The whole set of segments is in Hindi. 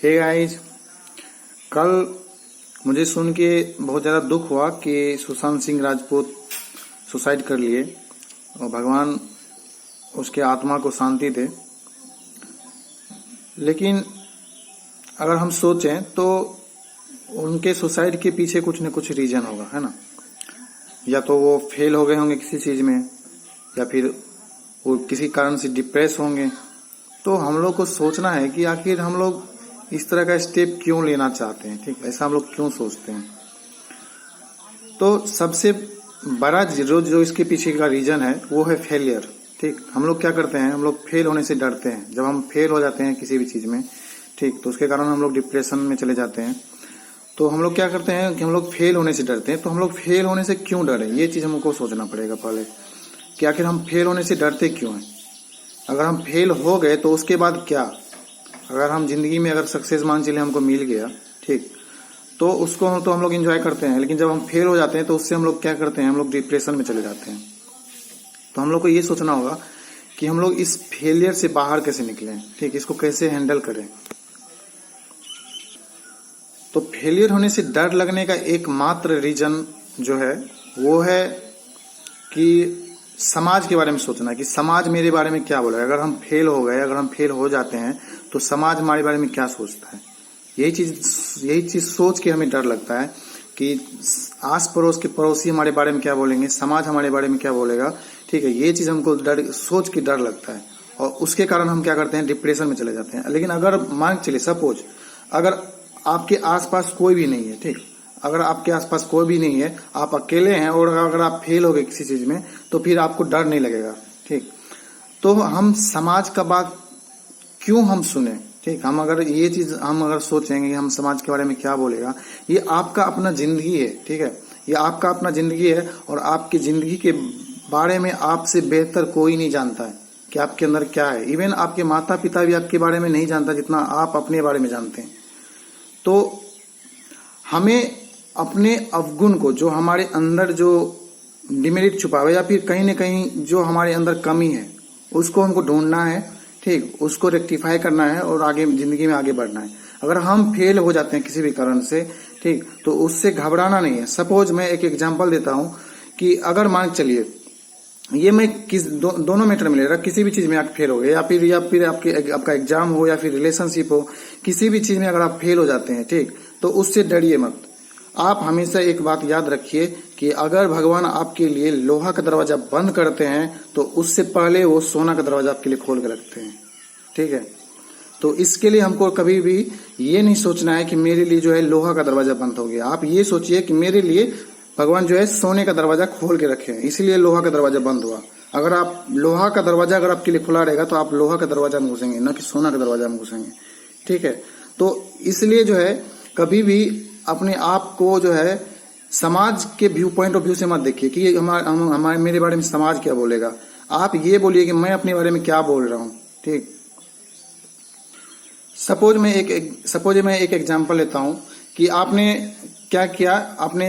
हे गाइस, कल मुझे सुन के बहुत ज़्यादा दुख हुआ कि सुशांत सिंह राजपूत सुसाइड कर लिए और भगवान उसके आत्मा को शांति दे। लेकिन अगर हम सोचें तो उनके सुसाइड के पीछे कुछ न कुछ रीजन होगा, है ना। या तो वो फेल हो गए होंगे किसी चीज़ में, या फिर वो किसी कारण से डिप्रेस होंगे। तो हम लोग को सोचना है कि आखिर हम लोग इस तरह का स्टेप क्यों लेना चाहते हैं, ठीक, ऐसा हम लोग क्यों सोचते हैं। तो सबसे बड़ा जो इसके पीछे का रीजन है वो है फेलियर, ठीक। हम लोग क्या करते हैं, हम लोग फेल होने से डरते हैं। जब हम फेल हो जाते हैं किसी भी चीज़ में, ठीक, तो उसके कारण हम लोग डिप्रेशन में चले जाते हैं। तो हम लोग क्या करते हैं कि हम लोग फेल होने से डरते हैं। तो हम लोग फेल होने से क्यों डरे, ये चीज़ हमको सोचना पड़ेगा पहले कि आखिर हम फेल होने से डरते क्यों हैं। अगर हम फेल हो गए तो उसके बाद क्या, अगर हम जिंदगी में अगर सक्सेस मान चलिए हमको मिल गया, ठीक, तो उसको तो हम लोग एंजॉय करते हैं। लेकिन जब हम फेल हो जाते हैं तो उससे हम लोग क्या करते हैं, हम लोग डिप्रेशन में चले जाते हैं। तो हम लोग को ये सोचना होगा कि हम लोग इस फेलियर से बाहर कैसे निकलें, ठीक, इसको कैसे हैंडल करें। तो फेलियर होने से डर लगने का एकमात्र रीजन जो है वो है कि समाज के बारे में सोचना कि समाज मेरे बारे में क्या बोलेगा। अगर हम फेल हो गए, अगर हम फेल हो जाते हैं तो समाज हमारे बारे में क्या सोचता है। यही चीज सोच के हमें डर लगता है कि आस पड़ोस के पड़ोसी हमारे बारे में क्या बोलेंगे, समाज हमारे बारे में क्या बोलेगा, ठीक है। ये चीज हमको सोच के डर लगता है और उसके कारण हम क्या करते हैं, डिप्रेशन में चले जाते हैं। लेकिन अगर मान चलिए सपोज अगर आपके आसपास कोई भी नहीं है, ठीक, अगर आपके आसपास कोई भी नहीं है, आप अकेले हैं और अगर आप फेल हो गए किसी चीज में तो फिर आपको डर नहीं लगेगा, ठीक। तो हम समाज का बात क्यों हम सुने, ठीक। हम अगर ये चीज हम अगर सोचेंगे कि हम समाज के बारे में क्या बोलेगा, ये आपका अपना जिंदगी है, ठीक है, ये आपका अपना जिंदगी है और आपकी जिंदगी के बारे में आपसे बेहतर कोई नहीं जानता है कि आपके अंदर क्या है। इवन आपके माता पिता भी आपके बारे में नहीं जानता जितना आप अपने बारे में जानते हैं। तो हमें अपने अवगुण को, जो हमारे अंदर जो डिमेरिट छुपा हुआ है या फिर कहीं न कहीं जो हमारे अंदर कमी है, उसको हमको ढूंढना है, ठीक, उसको रेक्टिफाई करना है और आगे जिंदगी में आगे बढ़ना है। अगर हम फेल हो जाते हैं किसी भी कारण से, ठीक, तो उससे घबराना नहीं है। सपोज मैं एक एग्जांपल देता हूं कि अगर मान चलिए ये मैं दोनों मैटर में ले रहा, किसी भी चीज में आप फेल हो गए या फिर आपका एग्जाम हो या फिर रिलेशनशिप हो, किसी भी चीज में अगर आप फेल हो जाते हैं, ठीक, तो उससे डरिए मत। आप हमेशा एक बात याद रखिए कि अगर भगवान आपके लिए लोहा का दरवाजा बंद करते हैं तो उससे पहले वो सोना का दरवाजा आपके लिए खोल के रखते हैं, ठीक है। तो इसके लिए हमको कभी भी ये नहीं सोचना है कि मेरे लिए जो है लोहा का दरवाजा बंद हो गया। आप ये सोचिए कि मेरे लिए भगवान जो है सोने का दरवाजा खोल के रखे हैं, इसलिए लोहा का दरवाजा बंद हुआ। अगर आप लोहा का दरवाजा अगर आपके लिए खुला रहेगा तो आप लोहा का दरवाजा में घुसेंगे, न कि सोना का दरवाजा में घुसेंगे, ठीक है। तो इसलिए जो है कभी भी अपने आप को जो है समाज के पॉइंट ऑफ व्यू से मत देखिए कि हमारे मेरे बारे में समाज क्या बोलेगा। आप ये बोलिए कि मैं अपने बारे में क्या बोल रहा हूं, ठीक। सपोज मैं एक एग्जांपल लेता हूं कि आपने क्या किया, आपने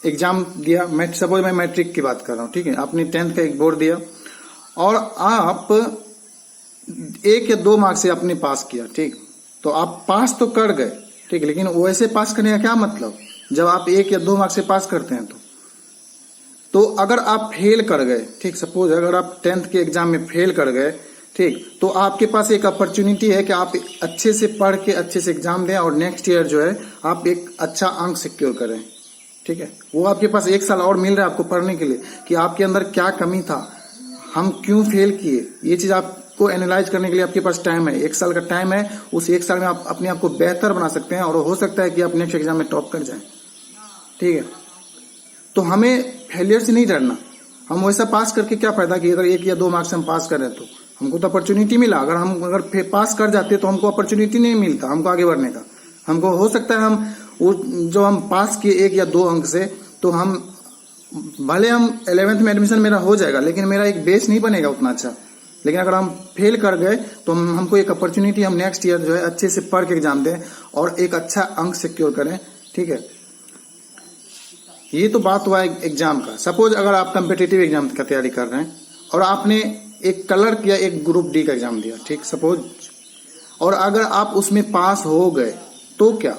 एग्जाम दिया, सपोज मैं मैट्रिक की बात कर रहा हूं, ठीक है। आपने 10th का एक बोर्ड दिया और आप 1 या 2 मार्क्स से आपने पास किया, ठीक। तो आप पास तो कर गए, ठीक, लेकिन वैसे पास करने का क्या मतलब, जब आप 1 या 2 मार्क्स से पास करते हैं तो अगर आप फेल कर गए, ठीक, सपोज अगर आप 10th के एग्जाम में फेल कर गए, ठीक, तो आपके पास एक अपॉर्चुनिटी है कि आप अच्छे से पढ़ के अच्छे से एग्जाम दें और नेक्स्ट ईयर जो है आप एक अच्छा अंक सिक्योर करें, ठीक है। वो आपके पास 1 साल और मिल रहा है आपको पढ़ने के लिए कि आपके अंदर क्या कमी था, हम क्यों फेल किए। ये चीज आपको एनालाइज करने के लिए आपके पास टाइम है, 1 साल का टाइम है। उस 1 साल में आप अपने आप को बेहतर बना सकते हैं और हो सकता है कि आप नेक्स्ट एग्जाम में टॉप कर जाएं, ठीक है। तो हमें फेलियर से नहीं डरना। हम वैसा पास करके क्या फायदा कि अगर 1 या 2 मार्क्स से हम पास कर रहे हैं तो हमको तो अपॉर्चुनिटी मिला। अगर पास कर जाते तो हमको अपॉर्चुनिटी नहीं मिलता हमको आगे बढ़ने का। हमको हो सकता है हम पास किए 1 या 2 अंक से, तो हम भले हम 11th में एडमिशन मेरा हो जाएगा लेकिन मेरा एक बेस नहीं बनेगा उतना अच्छा। लेकिन अगर हम फेल कर गए तो हमको एक अपॉर्चुनिटी, हम नेक्स्ट ईयर जो है अच्छे से पढ़ के एग्जाम दें और एक अच्छा अंक सिक्योर करें, ठीक है। ये तो बात हुआ एग्जाम का। सपोज अगर आप कम्पिटिटिव एग्जाम का तैयारी कर रहे हैं और आपने एक कलर किया, एक ग्रुप डी का एग्जाम दिया, ठीक। सपोज और अगर आप उसमें पास हो गए तो क्या?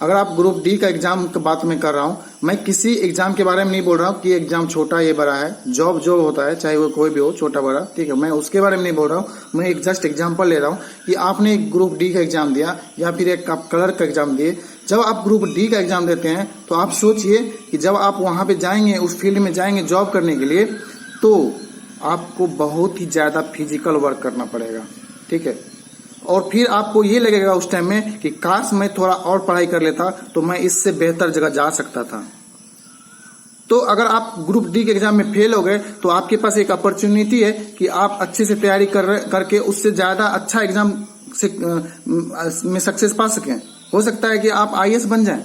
अगर आप ग्रुप डी का एग्जाम की बात मैं कर रहा हूँ, मैं किसी एग्जाम के बारे में नहीं बोल रहा हूँ कि एग्जाम छोटा ये बड़ा है। जॉब जो होता है चाहे वो कोई भी हो, छोटा बड़ा, ठीक है, मैं उसके बारे में नहीं बोल रहा हूँ। मैं एक जस्ट एग्जाम्पल ले रहा हूँ कि आपने एक ग्रुप डी का एग्जाम दिया या फिर एक आप कलर का एग्जाम दिए। जब आप ग्रुप डी का एग्जाम देते हैं तो आप सोचिए कि जब आप वहां पे जाएंगे, उस फील्ड में जाएंगे जॉब करने के लिए, तो आपको बहुत ही ज्यादा फिजिकल वर्क करना पड़ेगा, ठीक है। और फिर आपको ये लगेगा उस टाइम में कि काश मैं थोड़ा और पढ़ाई कर लेता तो मैं इससे बेहतर जगह जा सकता था। तो अगर आप ग्रुप डी के एग्जाम में फेल हो गए तो आपके पास एक अपॉर्चुनिटी है कि आप अच्छे से तैयारी करके उससे ज्यादा अच्छा एग्जाम से में सक्सेस पा सकें। हो सकता है कि आप IAS बन जाएं,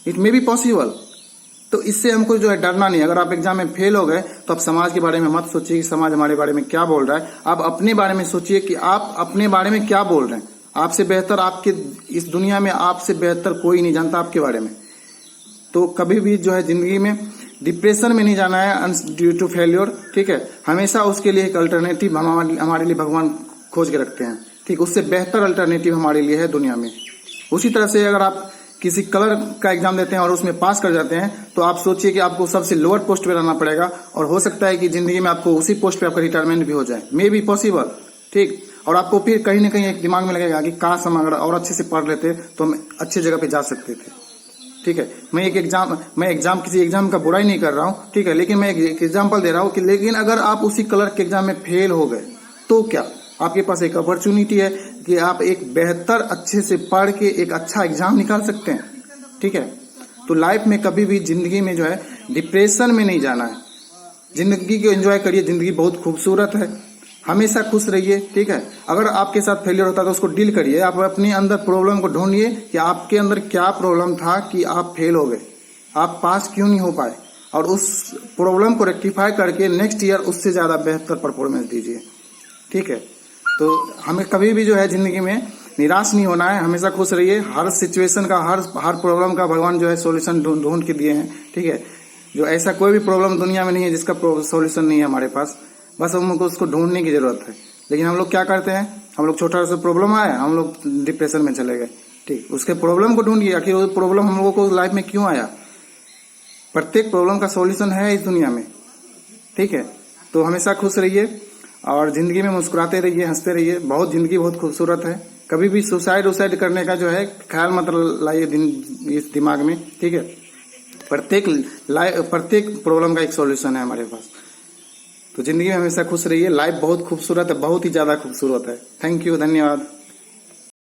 इट मे बी पॉसिबल। तो इससे हमको जो है डरना नहीं। अगर आप एग्जाम में फेल हो गए तो आप समाज के बारे में मत सोचिए कि समाज हमारे बारे में क्या बोल रहा है। आप अपने बारे में सोचिए कि आप अपने बारे में क्या बोल रहे हैं। आपसे बेहतर आपके इस दुनिया में आपसे बेहतर कोई नहीं जानता आपके बारे में। तो कभी भी जो है जिंदगी में डिप्रेशन में नहीं जाना है ड्यू टू फेल्योर, ठीक है। हमेशा उसके लिए एक अल्टरनेटिव हमारे लिए भगवान खोज के रखते हैं, ठीक। उससे बेहतर अल्टरनेटिव हमारे लिए है दुनिया में। उसी तरह से अगर आप किसी कलर का एग्जाम देते हैं और उसमें पास कर जाते हैं तो आप सोचिए कि आपको सबसे लोअर पोस्ट पे रहना पड़ेगा और हो सकता है कि जिंदगी में आपको उसी पोस्ट पे आपका रिटायरमेंट भी हो जाए, मे बी पॉसिबल, ठीक। और आपको फिर कहीं ना कहीं एक दिमाग में लगेगा कि काश हम अगर और अच्छे से पढ़ लेते तो हम अच्छी जगह पे जा सकते थे, ठीक है। मैं किसी एग्जाम का बुराई नहीं कर रहा हूँ, ठीक है, लेकिन मैं एक एग्जाम्पल दे रहा हूँ कि लेकिन अगर आप उसी कलर के एग्जाम में फेल हो गए तो क्या? आपके पास एक अपॉर्चुनिटी है कि आप एक बेहतर अच्छे से पढ़ के एक अच्छा एग्जाम निकाल सकते हैं, ठीक है। तो लाइफ में कभी भी जिंदगी में जो है डिप्रेशन में नहीं जाना है। जिंदगी को एंजॉय करिए, जिंदगी बहुत खूबसूरत है, हमेशा खुश रहिए, ठीक है। अगर आपके साथ फेलियर होता है तो उसको डील करिए। आप अपने अंदर प्रॉब्लम को ढूंढिए कि आपके अंदर क्या प्रॉब्लम था कि आप फेल हो गए, आप पास क्यों नहीं हो पाए, और उस प्रॉब्लम को रेक्टिफाई करके नेक्स्ट ईयर उससे ज्यादा बेहतर परफॉर्मेंस दीजिए, ठीक है। तो हमें कभी भी जो है जिंदगी में निराश नहीं होना है, हमेशा खुश रहिए। हर सिचुएशन का हर प्रॉब्लम का भगवान जो है सॉल्यूशन ढूंढ के दिए हैं, ठीक है। जो ऐसा कोई भी प्रॉब्लम दुनिया में नहीं है जिसका सॉल्यूशन नहीं है हमारे पास, बस हमको उसको ढूंढने की जरूरत है। लेकिन हम लोग क्या करते हैं, हम लोग छोटा सा प्रॉब्लम आया हम लोग डिप्रेशन में चले गए, ठीक। उसके प्रॉब्लम को ढूंढिए, आखिर वो प्रॉब्लम हम लोगों को लाइफ में क्यों आया। प्रत्येक प्रॉब्लम का सॉल्यूशन है इस दुनिया में, ठीक है। तो हमेशा खुश रहिए और जिंदगी में मुस्कुराते रहिए, हंसते रहिए। जिंदगी बहुत खूबसूरत है। कभी भी सुसाइड करने का जो है ख्याल मत लाइए इस दिमाग में, ठीक है। प्रत्येक प्रॉब्लम का एक सॉल्यूशन है हमारे पास। तो जिंदगी में हमेशा खुश रहिए। लाइफ बहुत खूबसूरत है, बहुत ही ज्यादा खूबसूरत है। थैंक यू, धन्यवाद।